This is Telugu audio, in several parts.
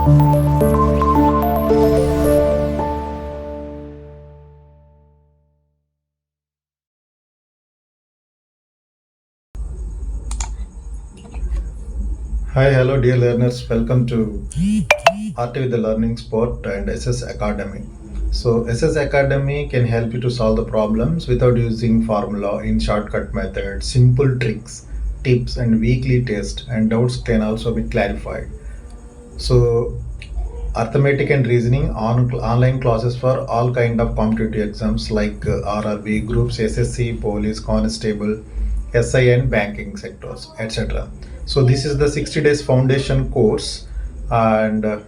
Hi, hello, dear learners. Welcome to RT with the Learning Sport and SS Academy. So, SS Academy can help you to solve the problems without using formula in shortcut method, simple tricks, tips, and weekly tests, and doubts can also be clarified. So, arithmetic and reasoning online classes for all kind of competitive exams like RRB, groups, SSC, police, constable, SI and banking sectors, etc. So this is the 60 days foundation course, and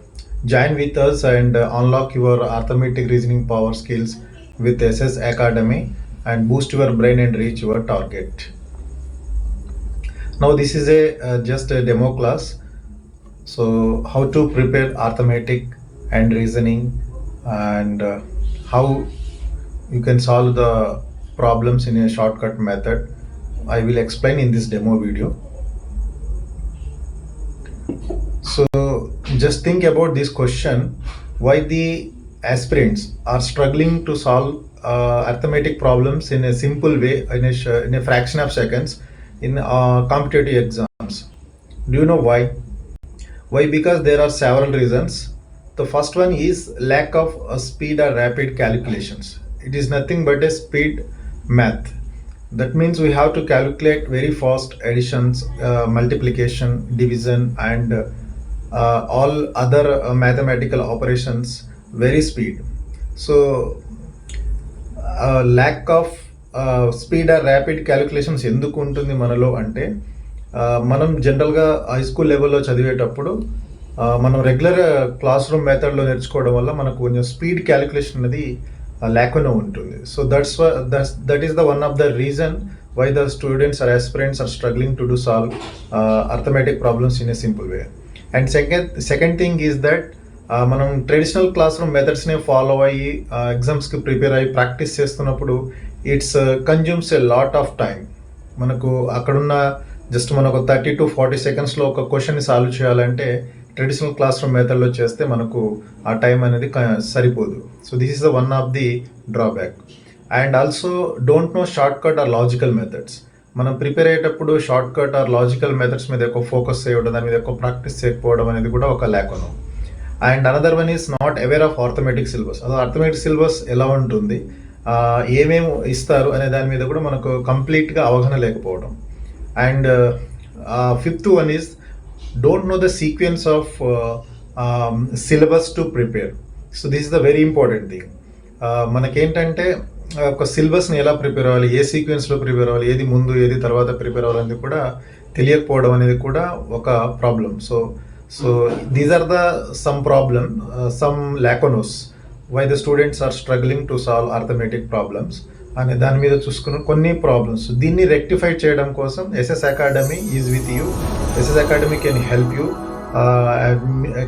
join with us and unlock your arithmetic reasoning power skills with SS Academy and boost your brain and reach your target. Now this is a just a demo class. So how to prepare arithmetic and reasoning, and how you can solve the problems in a shortcut method, I will explain in this demo video. So just think about this question: why the aspirants are struggling to solve arithmetic problems in a simple way in a fraction of seconds in competitive exams. Do you know why? Why? Because there are several reasons. The first one is lack of speed or rapid calculations. It is nothing but a speed math. That means we have to calculate very fast additions, multiplication, division, and all other mathematical operations very speed. So lack of speed or rapid calculations ఎందుకు ఉంటుంది మనలో అంటే, మనం జనరల్గా హై స్కూల్ లెవెల్లో చదివేటప్పుడు మనం రెగ్యులర్ క్లాస్ రూమ్ మెథడ్లో నేర్చుకోవడం వల్ల మనకు కొంచెం స్పీడ్ క్యాలిక్యులేషన్ అనేది లేకుండా ఉంటుంది. So that is the one of the reason why the students or aspirants are struggling to do solve arithmetic problems in a simple way. And second thing is that మనం ట్రెడిషనల్ క్లాస్ రూమ్ మెథడ్స్ని ఫాలో అయ్యి ఎగ్జామ్స్కి ప్రిపేర్ అయ్యి ప్రాక్టీస్ చేస్తున్నప్పుడు it's consumes a lot of time. మనకు అక్కడున్న జస్ట్ మనం ఒక 30 to 40 సెకండ్స్లో ఒక క్వశ్చన్ని సాల్వ్ చేయాలంటే ట్రెడిషనల్ క్లాస్ రూమ్ మెథడ్లో చేస్తే మనకు ఆ టైం అనేది సరిపోదు. So this is the one of the drawback. And also don't know shortcut or logical methods. మనం ప్రిపేర్ అయ్యేటప్పుడు shortcut or logical methods మీద ఎక్కువ ఫోకస్ చేయడం, దాని మీద ఎక్కువ ప్రాక్టీస్ చేయకపోవడం అనేది కూడా ఒక lakh. And another one is not aware of arithmetic syllabus. అదో ఆర్థమెటిక్ సిలబస్ ఎలా ఉంటుంది, ఏమేమి ఇస్తారు అనే దాని మీద కూడా మనకు కంప్లీట్గా అవగాహన లేకపోవడం. And fifth one is don't know the sequence of syllabus to prepare. So this is the very important thing. మనకేంటంటే ఒక సిలబస్ని ఎలా ప్రిపేర్ అవ్వాలి, ఏ సీక్వెన్స్లో ప్రిపేర్ అవ్వాలి, ఏది ముందు ఏది తర్వాత ప్రిపేర్ అవ్వాలనేది కూడా తెలియకపోవడం అనేది కూడా ఒక problem. So these are the some problem, some lacunas why the students are struggling to solve arithmetic problems అనే దాని మీద చూసుకున్న కొన్ని ప్రాబ్లమ్స్. దీన్ని రెక్టిఫై చేయడం కోసం SS academy is with you. SS academy can help you,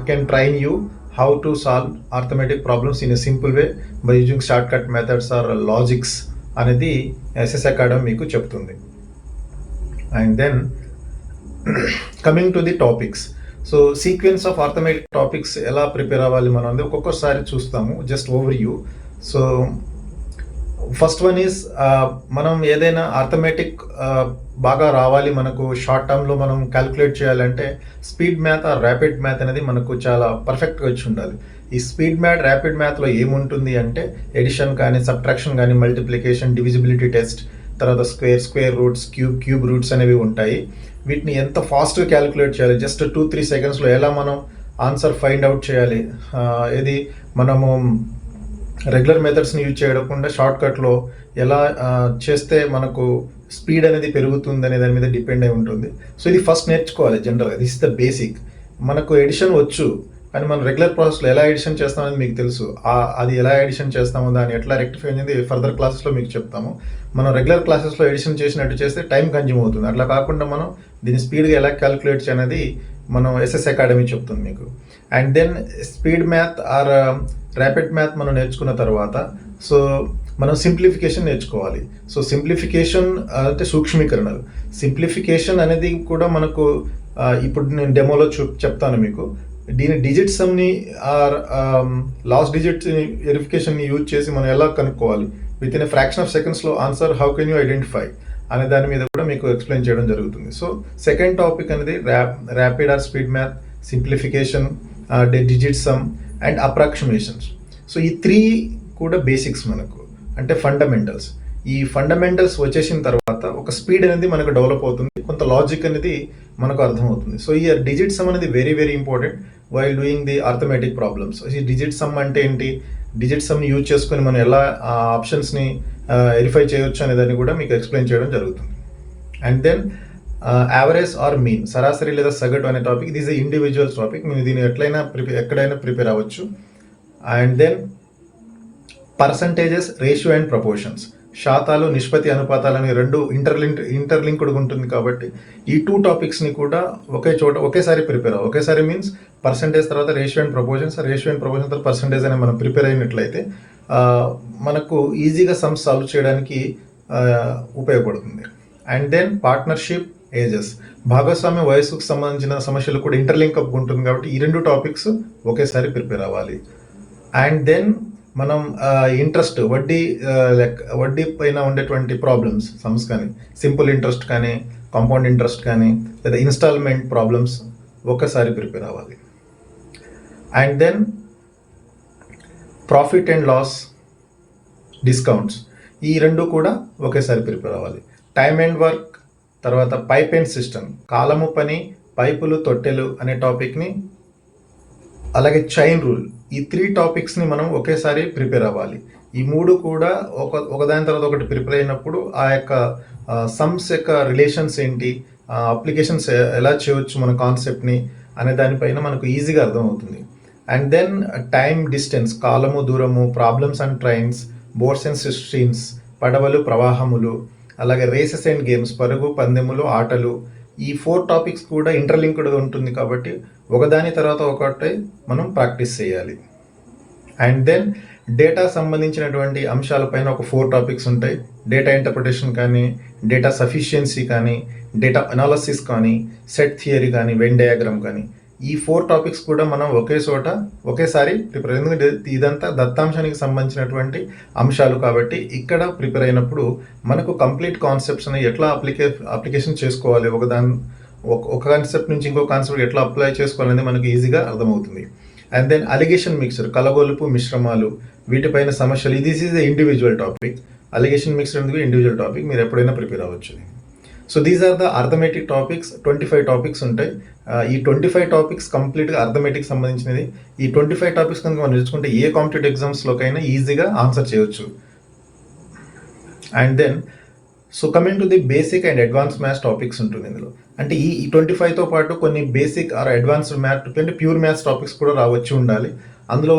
can train you how to solve arithmetic problems in a simple way by using shortcut methods or logics అనేది ఎస్ఎస్ అకాడమీ మీకు చెప్తుంది. And then coming to the topics. So sequence of arithmetic topics ఎలా ప్రిపేర్ అవ్వాలి మనం అనేది ఒక్కొక్కసారి చూస్తాము, just over you. So first one is మనం ఏదైనా ఆర్థమెటిక్ బాగా రావాలి, మనకు షార్ట్ టర్మ్లో మనం క్యాలిక్యులేట్ చేయాలంటే speed math or rapid math అనేది మనకు చాలా పర్ఫెక్ట్గా వచ్చి ఉండాలి. ఈ స్పీడ్ మ్యాథ్ ర్యాపిడ్ మ్యాథ్లో ఏముంటుంది అంటే ఎడిషన్ కానీ, సబ్ట్రాక్షన్ కానీ, మల్టిప్లికేషన్, డివిజిబిలిటీ టెస్ట్, తర్వాత స్క్వేర్ రూట్స్, క్యూబ్ రూట్స్ అనేవి ఉంటాయి. వీటిని ఎంత ఫాస్ట్గా క్యాలిక్యులేట్ చేయాలి, జస్ట్ 2-3 సెకండ్స్లో ఎలా మనం ఆన్సర్ ఫైండ్ అవుట్ చేయాలి, ఏది మనము రెగ్యులర్ మెథడ్స్ని యూజ్ చేయకుండా షార్ట్కట్లో ఎలా చేస్తే మనకు స్పీడ్ అనేది పెరుగుతుంది అనే దాని మీద డిపెండ్ అయి ఉంటుంది. సో ఇది ఫస్ట్ నేర్చుకోవాలి జనరల్గా. This is the basic. మనకు ఎడిషన్ వచ్చు, కానీ మనం రెగ్యులర్ ప్రాసెస్లో ఎలా ఎడిషన్ చేస్తామనేది మీకు తెలుసు. అది ఎలా ఎడిషన్ చేస్తామో, దాన్ని ఎట్లా రెక్టిఫై అనేది ఫర్దర్ క్లాసెస్లో మీకు చెప్తాము. మనం రెగ్యులర్ క్లాసెస్లో ఎడిషన్ చేసినట్టు చేస్తే టైం కన్జ్యూమ్ అవుతుంది. అట్లా కాకుండా మనం దీన్ని స్పీడ్గా ఎలా క్యాలిక్యులేట్ చేయనేది మనం ఎస్ఎస్ అకాడమీ చెప్తుంది మీకు. And then speed math or rapid math మనం నేర్చుకున్న తర్వాత సో మనం సింప్లిఫికేషన్ నేర్చుకోవాలి. సో సింప్లిఫికేషన్ అంటే సూక్ష్మీకరణలు. సింప్లిఫికేషన్ అనేది కూడా మనకు ఇప్పుడు నేను డెమోలో చెప్తాను మీకు. దీని డిజిట్ సమ్ని ఆర్ లాస్ట్ డిజిట్ వెరిఫికేషన్ని యూజ్ చేసి మనం ఎలా కనుక్కోవాలి, విత్ ఇన్ ఫ్రాక్షన్ ఆఫ్ సెకండ్స్లో answer how can you identify అనే దాని మీద కూడా మీకు ఎక్స్ప్లెయిన్ చేయడం జరుగుతుంది. సో సెకండ్ టాపిక్ అనేది rapid or speed math, simplification, digit sum and approximations. So ఈ 3 కూడా బేసిక్స్ మనకు, అంటే ఫండమెంటల్స్. ఈ ఫండమెంటల్స్ వచ్చేసిన తర్వాత ఒక స్పీడ్ అనేది మనకు డెవలప్ అవుతుంది, కొంత లాజిక్ అనేది మనకు అర్థమవుతుంది. సో ఈ డిజిట్ సమ్ అనేది very very important while doing the arithmetic problems. ఈ డిజిట్ సమ్ అంటే ఏంటి, డిజిట్ సమ్ని యూజ్ చేసుకొని మనం ఎలా ఆప్షన్స్ని వెరిఫై చేయొచ్చు అనే దాన్ని కూడా మీకు ఎక్స్ప్లెయిన్ చేయడం జరుగుతుంది. And then average or mean, సరాసరి లేదా సగటు అనే టాపిక్. ఇది ఈజ్ ఇండివిజువల్స్ టాపిక్, మీరు దీన్ని ఎక్కడైనా ప్రిపేర్ అవ్వచ్చు. And then percentages, ratio and proportions, శాతాలు, నిష్పత్తి, అనుపాతాలని 2 ఇంటర్లింక్డ్ ఉంటుంది కాబట్టి ఈ 2 టాపిక్స్ని కూడా ఒకేసారి ప్రిపేర్ అవ్వాలి. ఒకేసారి మీన్స్ పర్సంటేజ్ తర్వాత ratio and proportions, ratio and proportion తర్వాత పర్సంటేజ్ అని మనం ప్రిపేర్ అయినట్లయితే మనకు ఈజీగా సమ్స్ సాల్వ్ చేయడానికి ఉపయోగపడుతుంది. అండ్ దెన్ పార్ట్నర్షిప్, ఏజెస్, భాగస్వామ్య వయసుకు సంబంధించిన సమస్యలు కూడా ఇంటర్లింక్ అప్ ఉంటుంది కాబట్టి ఈ 2 టాపిక్స్ ఒకేసారి ప్రిపేర్ అవ్వాలి. అండ్ దెన్ మనం ఇంట్రెస్ట్, వడ్డీ పైన ఉండేటువంటి ప్రాబ్లమ్స్ సమ్స్ కానీ, సింపుల్ ఇంట్రెస్ట్ కానీ, కాంపౌండ్ ఇంట్రెస్ట్ కానీ, లేదా ఇన్స్టాల్మెంట్ ప్రాబ్లమ్స్ ఒక్కసారి ప్రిపేర్ అవ్వాలి. And then profit and loss, discounts, ఈ 2 కూడా ఒకేసారి ప్రిపేర్ అవ్వాలి. టైమ్ అండ్ వర్క్, తర్వాత పైప్ అండ్ సిస్టమ్, కాలము పని, పైపులు, తొట్టెలు అనే టాపిక్ని, అలాగే చైన్ రూల్, ఈ 3 టాపిక్స్ని మనం ఒకేసారి ప్రిపేర్ అవ్వాలి. ఈ 3 కూడా ఒకదాని తర్వాత ఒకటి ప్రిపేర్ అయినప్పుడు ఆ యొక్క సమ్స్ యొక్క రిలేషన్స్ ఏంటి, అప్లికేషన్స్ ఎలా చేయవచ్చు మన కాన్సెప్ట్ని అనే దానిపైన మనకు ఈజీగా అర్థమవుతుంది. అండ్ దెన్ టైమ్, డిస్టెన్స్, కాలము, దూరము, problems and trains, boats and streams, పడవలు, ప్రవాహములు, అలాగే రేసెస్ అండ్ గేమ్స్, పరుగు, పందెములు, ఆటలు. ఈ 4 టాపిక్స్ కూడా ఇంటర్లింక్డ్గా ఉంటుంది కాబట్టి ఒకదాని తర్వాత ఒకటి మనం ప్రాక్టీస్ చేయాలి. అండ్ దెన్ డేటా సంబంధించినటువంటి అంశాలపైన ఒక 4 టాపిక్స్ ఉంటాయి. డేటా ఇంటర్ప్రిటేషన్ కానీ, డేటా సఫిషియన్సీ కానీ, డేటా అనాలసిస్ కానీ, సెట్ థియరీ కానీ, వెన్ డయాగ్రామ్ కానీ, ఈ 4 టాపిక్స్ కూడా మనం ఒకేసారి ప్రిపేర్, ఎందుకంటే ఇదంతా దత్తాంశానికి సంబంధించినటువంటి అంశాలు కాబట్టి ఇక్కడ ప్రిపేర్ అయినప్పుడు మనకు కంప్లీట్ కాన్సెప్ట్స్ అని ఎట్లా అప్లికేషన్ చేసుకోవాలి, ఒక కాన్సెప్ట్ నుంచి ఇంకో కాన్సెప్ట్ ఎట్లా అప్లై చేసుకోవాలనేది మనకు ఈజీగా అర్థమవుతుంది. అండ్ దెన్ అలిగేషన్ మిక్సర్, కలగొలుపు, మిశ్రమాలు, వీటిపైన సమస్యలు, this is individual topic. Alligation mixture అనేది ఇండివిజువల్ టాపిక్, మీరు ఎప్పుడైనా ప్రిపేర్ అవ్వచ్చు. So these are the arithmetic topics. 25 topics ఉంటాయి. ఈ 25 టాపిక్స్ కంప్లీట్గా అర్థమెటిక్ సంబంధించినది. ఈ 25 టాపిక్స్ కనుక మనం నేర్చుకుంటే ఏ కాంపిటేటివ్ ఎగ్జామ్స్లోకైనా ఈజీగా ఆన్సర్ చేయవచ్చు. And then so coming to the basic and advance maths topics ఉంటుంది ఇందులో. అంటే ఈ 25తో పాటు కొన్ని బేసిక్ ఆర్ అడ్వాన్స్డ్ మ్యాథ్, అంటే ప్యూర్ మ్యాథ్స్ టాపిక్స్ కూడా రావచ్చు ఉండాలి. అందులో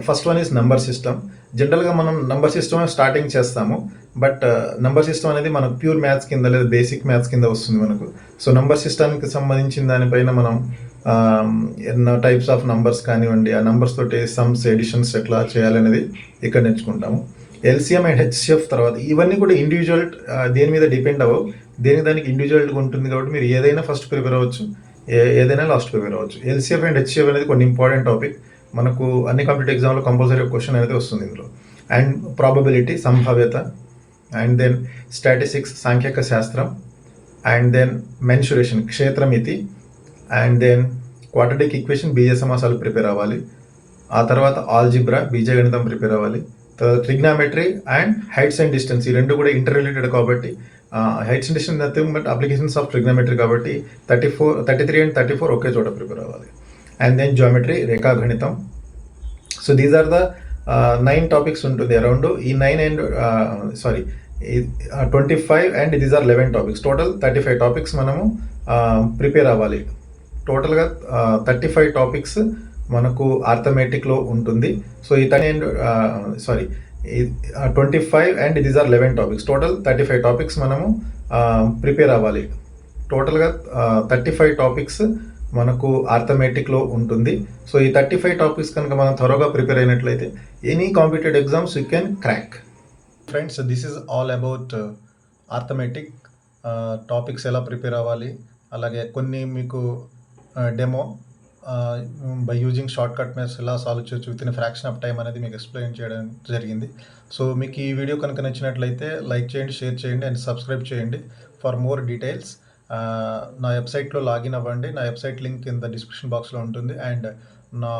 first one is number system. జనరల్గా మనం నంబర్ సిస్టమ్ స్టార్టింగ్ చేస్తాము, బట్ నంబర్ సిస్టమ్ అనేది మనకు ప్యూర్ మ్యాథ్స్ కింద లేదా బేసిక్ మ్యాథ్స్ కింద వస్తుంది మనకు. సో నంబర్ సిస్టమ్కి సంబంధించిన దానిపైన మనం ఎన్నో టైప్స్ ఆఫ్ నంబర్స్ కానివ్వండి, ఆ నంబర్స్ తోటి సమ్స్, ఎడిషన్స్ ఎట్లా చేయాలనేది ఇక్కడ నేర్చుకుంటాము. ఎల్సిఎం అండ్ హెచ్సిఎఫ్ తర్వాత ఇవన్నీ కూడా ఇండివిజువల్, దేని మీద డిపెండ్ అవ్వవు, దానికి ఇండివిజువల్గా ఉంటుంది కాబట్టి మీరు ఏదైనా ఫస్ట్ ప్రిపేర్ అవ్వచ్చు, ఏదైనా లాస్ట్ ప్రిపేర్ అవ్వచ్చు. ఎల్సిఎఫ్ అండ్ హెచ్సిఎఫ్ అనేది కొన్ని ఇంపార్టెంట్ టాపిక్, మనకు అన్ని కాంపిటేటివ్ ఎగ్జామ్లో కంపల్సరీ క్వశ్చన్ అనేది వస్తుంది ఇందులో. అండ్ ప్రాబబిలిటీ, సంభావ్యత, అండ్ దెన్ స్టాటిస్టిక్స్, సాంఖ్యక శాస్త్రం, అండ్ దెన్ మెన్సురేషన్, క్షేత్రమితి, అండ్ దెన్ క్వాడ్రాటిక్ ఈక్వేషన్, బీజ సమాసాలు ప్రిపేర్ అవ్వాలి. ఆ తర్వాత ఆల్జిబ్రా, బీజగణితం ప్రిపేర్ అవ్వాలి. తర్వాత trigonometry and heights and distance, ఈ 2 కూడా ఇంటర్ రిలేటెడ్ కాబట్టి heights and distance nothing but applications of trigonometry కాబట్టి 33 అండ్ 34 ఒకే చోట ప్రిపేర్ అవ్వాలి. అండ్ దెన్ జియోమెట్రీ, రేఖాగణితం. So these are the 9 topics ఉంటుంది అరౌండ్. ఈ 9 and 25 and these are 11 topics. Total 35 topics మనము ప్రిపేర్ అవ్వాలి. టోటల్గా 35 టాపిక్స్ మనకు అర్థమెటిక్లో ఉంటుంది. సో ఈ 25 and these are 11 topics. Total 35 topics మనము ప్రిపేర్ అవ్వాలి. టోటల్గా 35 టాపిక్స్ మనకు అర్థమెటిక్లో ఉంటుంది. సో ఈ 35 టాపిక్స్ కనుక మనం త్వరగా ప్రిపేర్ అయినట్లయితే any competitive exams you can crack. Friends, this is all about arithmetic topics ఎలా ప్రిపేర్ అవ్వాలి, అలాగే కొన్ని మీకు demo by using short cut methods ఎలా సాల్వ్ చేయొచ్చు with in fraction of time అనేది మీకు ఎక్స్ప్లెయిన్ చేయడం జరిగింది. సో మీకు ఈ వీడియో కనుక నచ్చినట్లయితే లైక్ చేయండి, షేర్ చేయండి అండ్ సబ్స్క్రైబ్ చేయండి ఫర్ మోర్ డీటెయిల్స్. నా వెబ్సైట్లో లాగిన్ అవ్వండి. నా వెబ్సైట్ లింక్ కింద డిస్క్రిప్షన్ బాక్స్లో ఉంటుంది అండ్ నా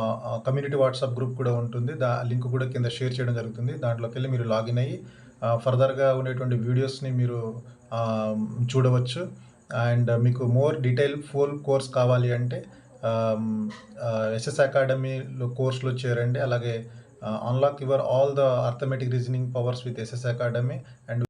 కమ్యూనిటీ వాట్సాప్ గ్రూప్ కూడా ఉంటుంది. లింక్ కూడా కింద షేర్ చేయడం జరుగుతుంది. దాంట్లోకి వెళ్ళి మీరు లాగిన్ అయ్యి ఫర్దర్గా ఉండేటువంటి వీడియోస్ని మీరు చూడవచ్చు. అండ్ మీకు మోర్ డీటెయిల్ ఫుల్ కోర్స్ కావాలి అంటే ఎస్ఎస్ అకాడమీలో కోర్సులో చేరండి. అలాగే unlock your all the arithmetic reasoning powers with SS academy and